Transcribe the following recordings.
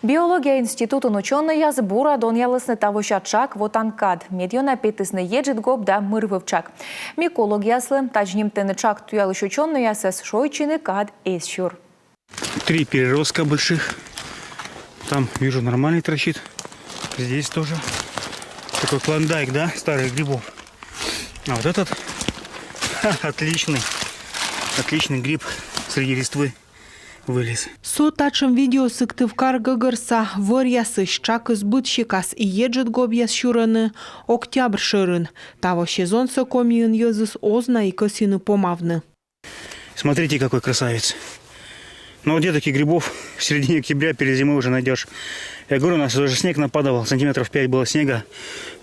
Биология институтын ученые сбора донялысны тавышачак вотанкад. Медиона петысны еджит гоп да мырвывчак. Микологияслы тажним тенычак туялыш ученые сес шойчины кад эсчур. 3 переростка больших. Там, вижу, нормальный торчит. Здесь тоже. Такой клондайк, да, старых грибов. А вот этот отличный гриб среди листвы вылез. Со тачем видео сыктывкар гыгырса вырьясы щак избытщикас и еджет гобьяс щураны октябрь шырын. Того сезон сокомиын езыс озна и косины помавны. Смотрите, какой красавец. Ну где таких грибов в середине октября перед зимой уже найдешь? Я говорю, у нас уже снег нападал, сантиметров 5 было снега,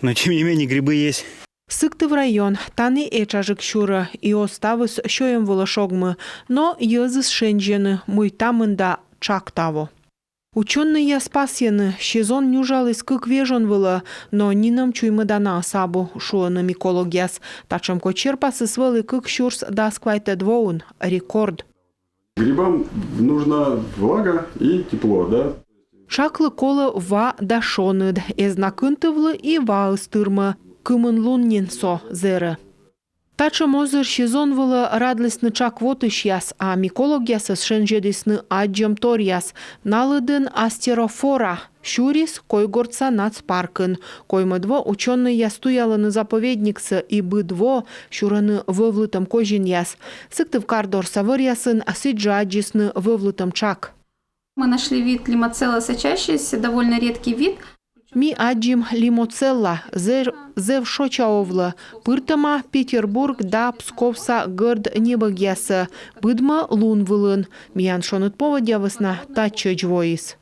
но тем не менее грибы есть. Сыктыв район, таны эчажык щура и оставыс щоем волошогмы, но езыс шенжены, муй тамында чак таво. Ученые спасены, сезон нюжалыс кык вежон вылы, но нинам чуймыдана сабу шуаны микологияс, тачам кочерпасы свылы кык щурс дасквайте двоун, рекорд. Грибам нужна влага и тепло, да? Шаклы колы ва дашоныд, эзнакынтывлы и ва ыстырмы, кымын луннин со зеры. Тача мозыр сезон вылы радлысны чак вотыш а микологиясы шенжедисны аджем торяс, налыдын астерофора, щурис койгорца нацпаркын, коймыдво ученые ястуялыны заповедниксы и быдво щураны вывлытым кожин яс. Сыктывкар дорсавыр сиджаджисны вывлытым чак. Мы нашли вид лимоцелла сочащийся, довольно редкий вид. Ми аджим лимоцелла, зев шочаовла, пыртама Петербург да Псковса гырд небагясы, быдма лун вылын, миян шонут поводявысна тачы джвоис.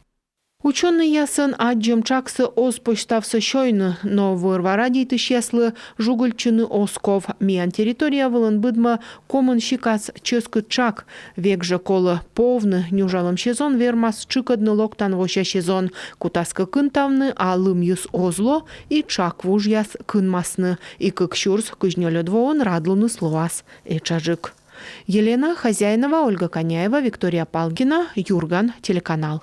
Ученый ясын аджим чаксы оз почтавсы шойны, но вырвара дейтыш яслы жугульчыны осков, миян территория вылын быдма комын щикас ческыт чак, век же колы повны, нюжалым сезон вермас чыкадны локтан воща сезон, кутаскы кынтавны, а лым юс озло и чак вуж яс кынмасны, и кык щурс кыжнёлы двоон радлуны словас эчажык. Елена Хозяинова, Ольга Коняева, Виктория Палгина, Юрган, телеканал.